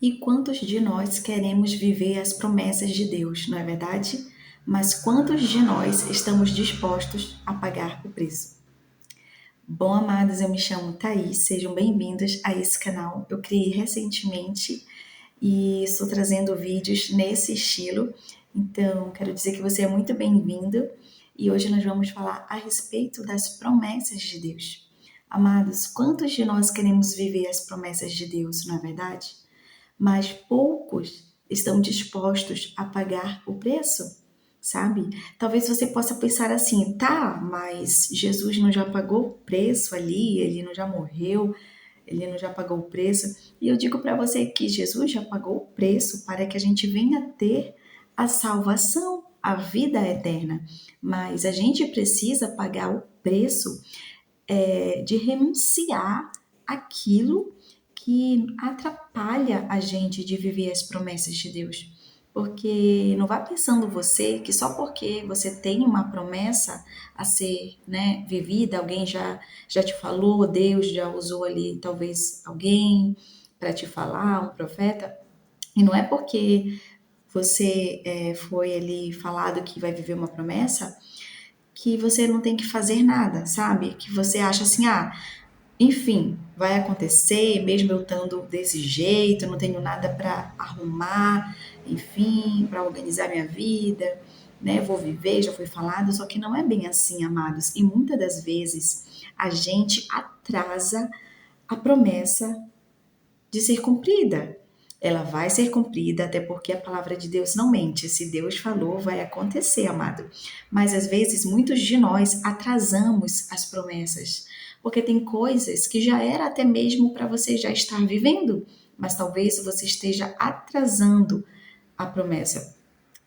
E quantos de nós queremos viver as promessas de Deus, não é verdade? Mas quantos de nós estamos dispostos a pagar o preço? Bom, amados, eu me chamo Thaís, sejam bem-vindos a esse canal. Eu criei recentemente e estou trazendo vídeos nesse estilo, então quero dizer que você é muito bem-vindo e hoje nós vamos falar a respeito das promessas de Deus. Amados, quantos de nós queremos viver as promessas de Deus, não é verdade? Mas poucos estão dispostos a pagar o preço, sabe? Talvez você possa pensar assim, tá, mas Jesus não já pagou o preço ali, ele não já morreu, ele não já pagou o preço. E eu digo para você que Jesus já pagou o preço para que a gente venha ter a salvação, a vida eterna. Mas a gente precisa pagar o preço de renunciar aquilo que atrapalha a gente de viver as promessas de Deus. Porque não vá pensando você que só porque você tem uma promessa a ser, né, vivida, alguém já te falou, Deus já usou ali talvez alguém para te falar, um profeta, e não é porque você foi ali falado que vai viver uma promessa que você não tem que fazer nada, sabe? Que você acha assim, enfim, vai acontecer, mesmo eu estando desse jeito, eu não tenho nada para arrumar, enfim, para organizar minha vida, né? Vou viver, já foi falado, só que não é bem assim, amados. E muitas das vezes a gente atrasa a promessa de ser cumprida. Ela vai ser cumprida, até porque a palavra de Deus não mente. Se Deus falou, vai acontecer, amado. Mas às vezes muitos de nós atrasamos as promessas, porque tem coisas que já era até mesmo para você já estar vivendo, mas talvez você esteja atrasando a promessa.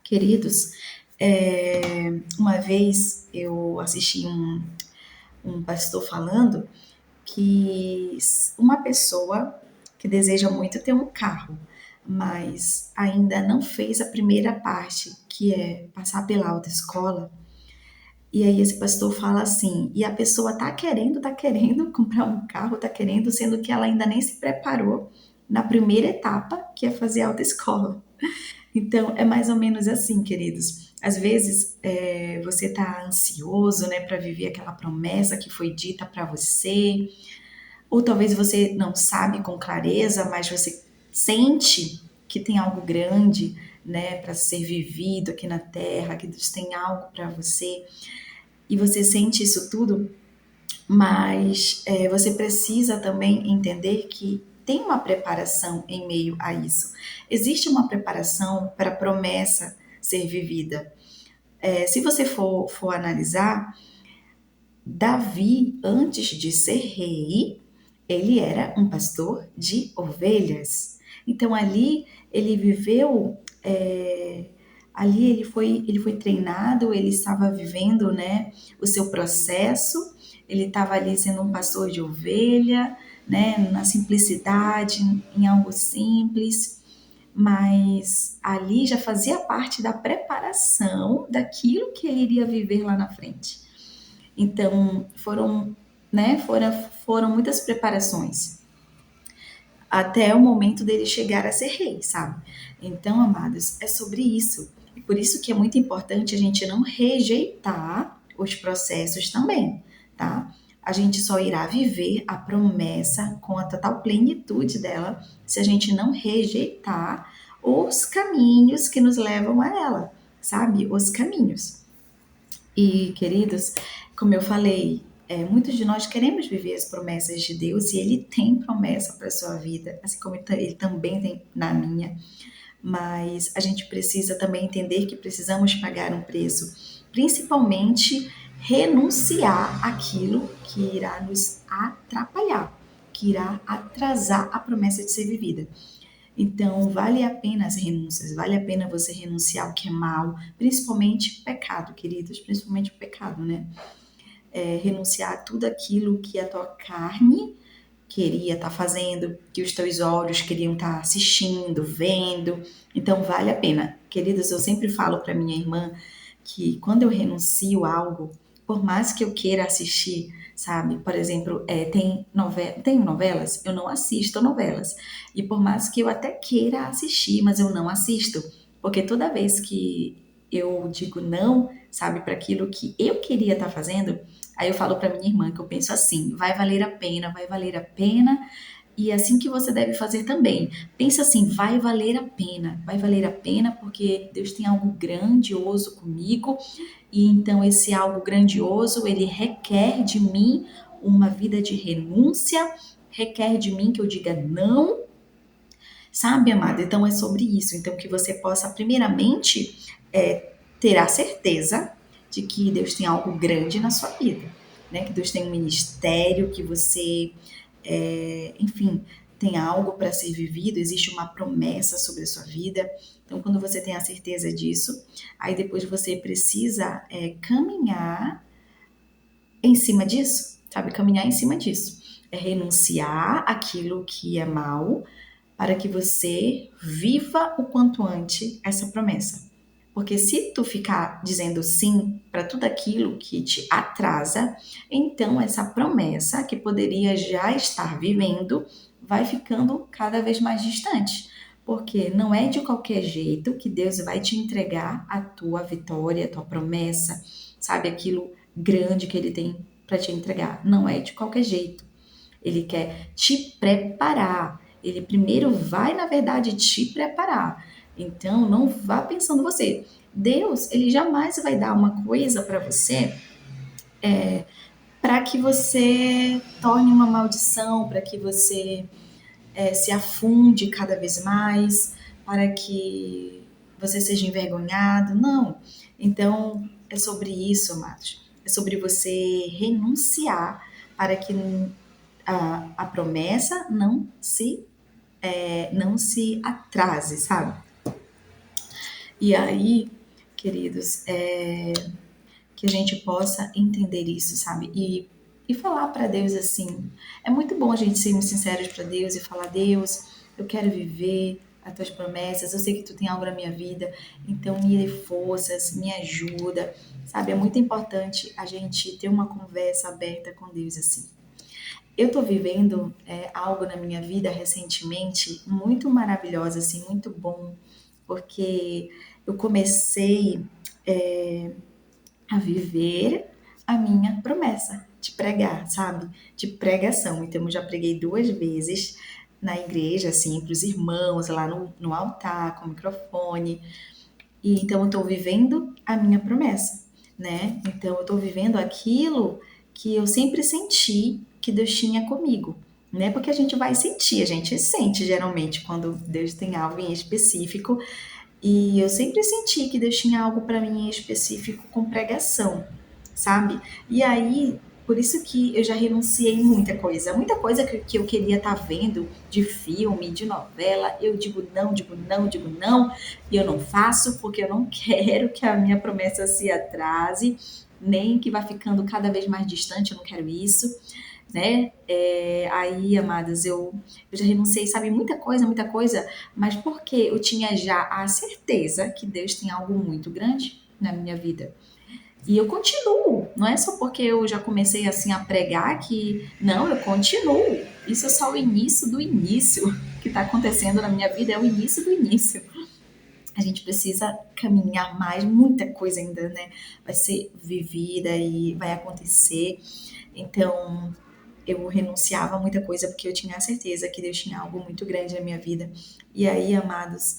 Queridos, uma vez eu assisti um pastor falando que uma pessoa que deseja muito ter um carro, mas ainda não fez a primeira parte, que é passar pela autoescola. E aí esse pastor fala assim, e a pessoa tá querendo comprar um carro, tá querendo, sendo que ela ainda nem se preparou na primeira etapa, que é fazer a autoescola. Então, é mais ou menos assim, queridos. Às vezes, você tá ansioso, né, para viver aquela promessa que foi dita para você, ou talvez você não sabe com clareza, mas você sente que tem algo grande, né, para ser vivido aqui na Terra, que Deus tem algo para você, e você sente isso tudo, mas você precisa também entender que tem uma preparação em meio a isso. Existe uma preparação para a promessa ser vivida. Se você for analisar, Davi, antes de ser rei, ele era um pastor de ovelhas. Então ali ele viveu, ali ele foi treinado, ele estava vivendo, né, o seu processo. Ele estava ali sendo um pastor de ovelha, né, na simplicidade, em algo simples, mas ali já fazia parte da preparação daquilo que ele iria viver lá na frente. Então, foram muitas preparações até o momento dele chegar a ser rei, sabe? Então, amados, é sobre isso. E por isso que é muito importante a gente não rejeitar os processos também, tá? A gente só irá viver a promessa com a total plenitude dela se a gente não rejeitar os caminhos que nos levam a ela, sabe? Os caminhos. E, queridos, como eu falei, muitos de nós queremos viver as promessas de Deus e Ele tem promessa para a sua vida, assim como Ele também tem na minha. Mas a gente precisa também entender que precisamos pagar um preço, principalmente renunciar aquilo que irá nos atrapalhar, que irá atrasar a promessa de ser vivida. Então, vale a pena as renúncias, vale a pena você renunciar ao que é mal, principalmente pecado, queridos, principalmente o pecado, né? Renunciar a tudo aquilo que a tua carne queria estar fazendo, que os teus olhos queriam estar assistindo, vendo. Então, vale a pena. Queridos, eu sempre falo para minha irmã que quando eu renuncio a algo, por mais que eu queira assistir, sabe? Por exemplo, tem novelas, eu não assisto novelas. E por mais que eu até queira assistir, mas eu não assisto. Porque toda vez que eu digo não, sabe, para aquilo que eu queria estar fazendo, aí eu falo para minha irmã que eu penso assim: vai valer a pena, e é assim que você deve fazer também. Pensa assim, vai valer a pena porque Deus tem algo grandioso comigo, e então esse algo grandioso, ele requer de mim uma vida de renúncia, requer de mim que eu diga não, sabe, amada? Então é sobre isso. Então que você possa, primeiramente, ter a certeza de que Deus tem algo grande na sua vida, né? Que Deus tem um ministério, que você, enfim, tem algo para ser vivido, existe uma promessa sobre a sua vida. Então, quando você tem a certeza disso, aí depois você precisa caminhar em cima disso, sabe? Caminhar em cima disso. É renunciar aquilo que é mal para que você viva o quanto antes essa promessa. Porque se tu ficar dizendo sim para tudo aquilo que te atrasa, então essa promessa que poderia já estar vivendo vai ficando cada vez mais distante. Porque não é de qualquer jeito que Deus vai te entregar a tua vitória, a tua promessa, sabe? Aquilo grande que Ele tem para te entregar. Não é de qualquer jeito. Ele quer te preparar. Ele primeiro vai, na verdade, te preparar. Então, não vá pensando você. Deus, ele jamais vai dar uma coisa para você para que você torne uma maldição, para que você se afunde cada vez mais, para que você seja envergonhado. Não. Então, é sobre isso, amados. É sobre você renunciar para que a promessa não se atrase, sabe? E aí, queridos, que a gente possa entender isso, sabe? E falar para Deus assim. É muito bom a gente sermos sinceros para Deus e falar: Deus, eu quero viver as tuas promessas, eu sei que tu tem algo na minha vida, então me dê forças, me ajuda, sabe? É muito importante a gente ter uma conversa aberta com Deus assim. Eu tô vivendo algo na minha vida recentemente muito maravilhoso, assim, muito bom, porque eu comecei a viver a minha promessa de pregar, sabe? De pregação. Então, eu já preguei 2 vezes na igreja, assim, para os irmãos, lá no altar, com o microfone. E então, eu estou vivendo a minha promessa, né? Então, eu estou vivendo aquilo que eu sempre senti que Deus tinha comigo. Né? Porque a gente vai sentir, a gente sente geralmente quando Deus tem algo em específico, e eu sempre senti que Deus tinha algo para mim em específico com pregação, sabe? E aí, por isso que eu já renunciei muita coisa que eu queria estar vendo de filme, de novela, eu digo não, digo não, digo não, e eu não faço porque eu não quero que a minha promessa se atrase, nem que vá ficando cada vez mais distante, eu não quero isso, né? Aí, amadas, eu já renunciei, sabe, muita coisa, mas porque eu tinha já a certeza que Deus tem algo muito grande na minha vida. E eu continuo, não é só porque eu já comecei assim a pregar que, não, eu continuo. Isso é só o início do início que está acontecendo na minha vida, é o início do início. A gente precisa caminhar mais, muita coisa ainda, né? Vai ser vivida e vai acontecer. Então, eu renunciava a muita coisa porque eu tinha a certeza que Deus tinha algo muito grande na minha vida. E aí, amados,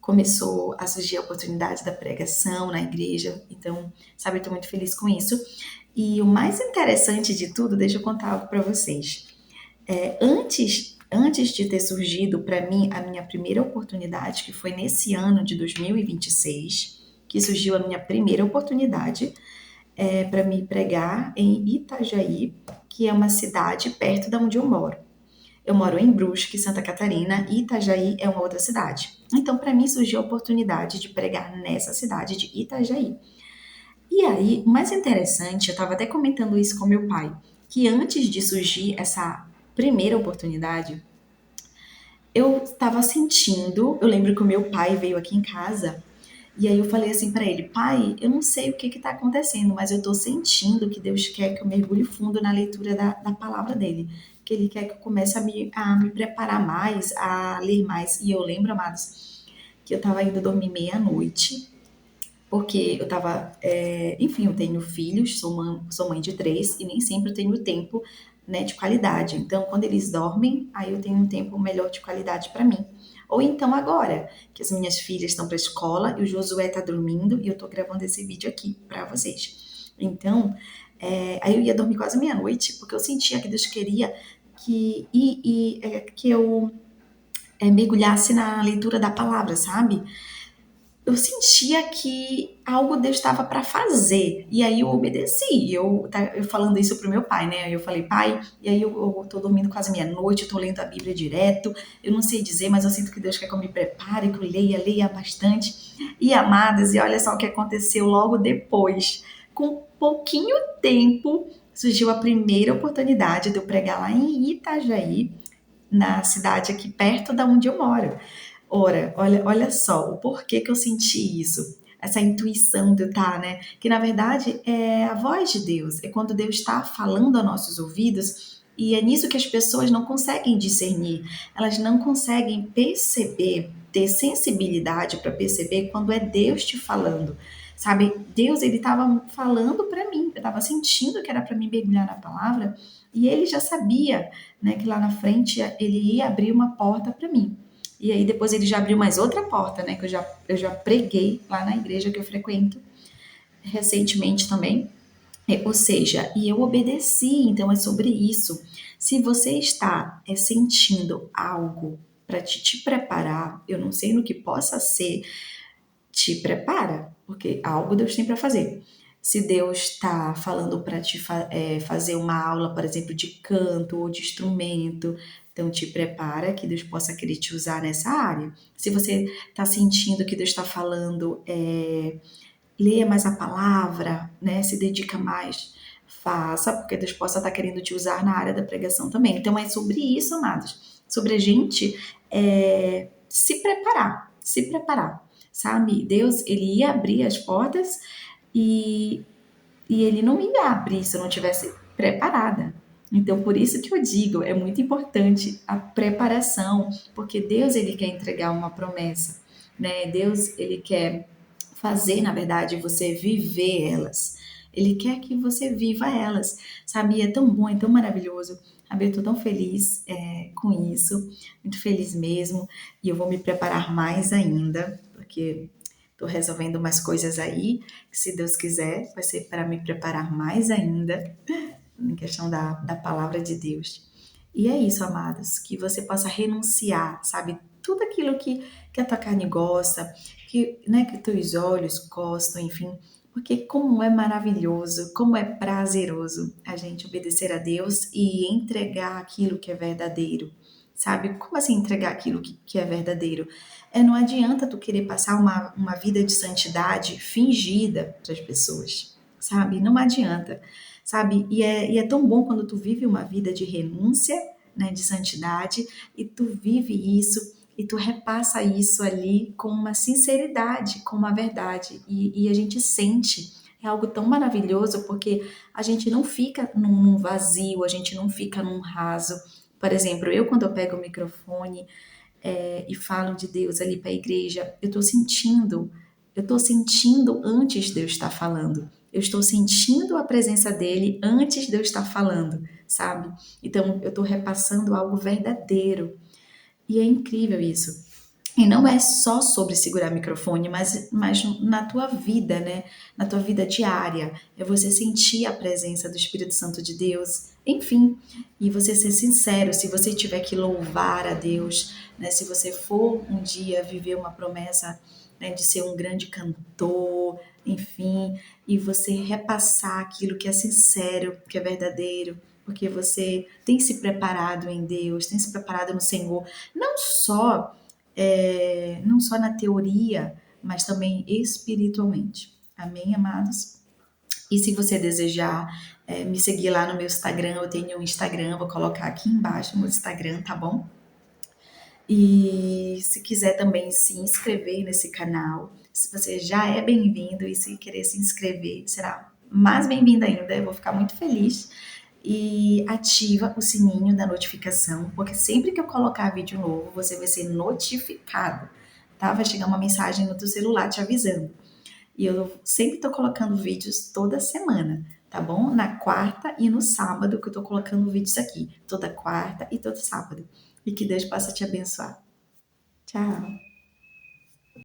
começou a surgir a oportunidade da pregação na igreja. Então, sabe, eu estou muito feliz com isso. E o mais interessante de tudo, deixa eu contar algo para vocês. Antes de ter surgido para mim a minha primeira oportunidade, que foi nesse ano de 2026, que surgiu a minha primeira oportunidade para me pregar em Itajaí, que é uma cidade perto de onde eu moro. Eu moro em Brusque, Santa Catarina, e Itajaí é uma outra cidade. Então, para mim, surgiu a oportunidade de pregar nessa cidade de Itajaí. E aí, o mais interessante, eu estava até comentando isso com meu pai, que antes de surgir essa primeira oportunidade, eu estava sentindo. Eu lembro que o meu pai veio aqui em casa E aí eu falei assim para ele, pai, eu não sei o que está acontecendo, mas eu estou sentindo que Deus quer que eu mergulhe fundo na leitura da palavra dele, que ele quer que eu comece a me preparar mais, a ler mais. E eu lembro, amados, que eu estava indo dormir meia-noite, porque eu estava, enfim, eu tenho filhos, sou mãe de três e nem sempre eu tenho tempo, né, de qualidade. Então, quando eles dormem, aí eu tenho um tempo melhor de qualidade para mim. Ou então agora, que as minhas filhas estão para a escola e o Josué está dormindo e eu estou gravando esse vídeo aqui para vocês. Então, aí eu ia dormir quase meia-noite, porque eu sentia que Deus queria que eu mergulhasse na leitura da palavra, sabe? Eu sentia que algo Deus estava para fazer. E aí eu obedeci. Eu falando isso pro meu pai, né? Aí eu falei, pai, e aí eu tô dormindo quase meia-noite, eu tô lendo a Bíblia direto. Eu não sei dizer, mas eu sinto que Deus quer que eu me prepare, que eu leia bastante. E amadas, e olha só o que aconteceu logo depois. Com pouquinho tempo, surgiu a primeira oportunidade de eu pregar lá em Itajaí, na cidade aqui perto da onde eu moro. Ora, olha só o porquê que eu senti isso. Essa intuição de eu estar, né? Que na verdade é a voz de Deus, é quando Deus está falando a nossos ouvidos, e é nisso que as pessoas não conseguem discernir, elas não conseguem perceber, ter sensibilidade para perceber quando é Deus te falando. Sabe, Deus ele estava falando para mim, eu estava sentindo que era para mim mergulhar na palavra, e ele já sabia, né, que lá na frente ele ia abrir uma porta para mim. E aí depois ele já abriu mais outra porta, né? Que eu já preguei lá na igreja que eu frequento recentemente também. Ou seja, e eu obedeci, então é sobre isso. Se você está sentindo algo para te preparar, eu não sei no que possa ser, te prepara, porque algo Deus tem para fazer. Se Deus está falando para te fazer uma aula, por exemplo, de canto ou de instrumento, então te prepara que Deus possa querer te usar nessa área. Se você está sentindo que Deus está falando, leia mais a palavra, né? Se dedica mais, faça, porque Deus possa estar querendo te usar na área da pregação também. Então é sobre isso, amados, sobre a gente se preparar, sabe? Deus, ele ia abrir as portas e, e ele não ia abrir se eu não tivesse preparada. Então, por isso que eu digo, é muito importante a preparação, porque Deus, ele quer entregar uma promessa, né? Deus, ele quer fazer, na verdade, você viver elas. Ele quer que você viva elas, sabe? E é tão bom, é tão maravilhoso. Sabe? Eu estou tão feliz com isso, muito feliz mesmo. E eu vou me preparar mais ainda, porque estou resolvendo umas coisas aí, que se Deus quiser, vai ser para me preparar mais ainda, em questão da palavra de Deus. E é isso, amados, que você possa renunciar, sabe? Tudo aquilo que a tua carne gosta, que, né, que teus olhos gostam, enfim. Porque como é maravilhoso, como é prazeroso a gente obedecer a Deus e entregar aquilo que é verdadeiro. Sabe? Como assim entregar aquilo que é verdadeiro? Não adianta tu querer passar uma vida de santidade fingida para as pessoas, sabe? Não adianta, sabe? E é tão bom quando tu vive uma vida de renúncia, né, de santidade, e tu vive isso e tu repassa isso ali com uma sinceridade, com uma verdade, e a gente sente. É algo tão maravilhoso porque a gente não fica num vazio, a gente não fica num raso. Por exemplo, eu quando eu pego o microfone e falo de Deus ali para a igreja, eu estou sentindo antes de eu estar falando. Eu estou sentindo a presença dele antes de eu estar falando, sabe? Então eu estou repassando algo verdadeiro. E é incrível isso. E não é só sobre segurar microfone, mas na tua vida, né? Na tua vida diária. É você sentir a presença do Espírito Santo de Deus. Enfim, e você ser sincero, se você tiver que louvar a Deus, né? Se você for um dia viver uma promessa, né, de ser um grande cantor, enfim, e você repassar aquilo que é sincero, que é verdadeiro, porque você tem se preparado em Deus, tem se preparado no Senhor, não só na teoria, mas também espiritualmente. Amém, amados? E se você desejar me seguir lá no meu Instagram, eu tenho um Instagram, vou colocar aqui embaixo no Instagram, tá bom? E se quiser também se inscrever nesse canal, Se você já é bem-vindo e se querer se inscrever, será mais bem-vindo ainda. Eu vou ficar muito feliz. E ativa o sininho da notificação, porque sempre que eu colocar vídeo novo, você vai ser notificado, tá? Vai chegar uma mensagem no teu celular te avisando. E eu sempre tô colocando vídeos toda semana, tá bom? Na quarta e no sábado que eu tô colocando vídeos aqui, toda quarta e todo sábado. E que Deus possa te abençoar. Tchau.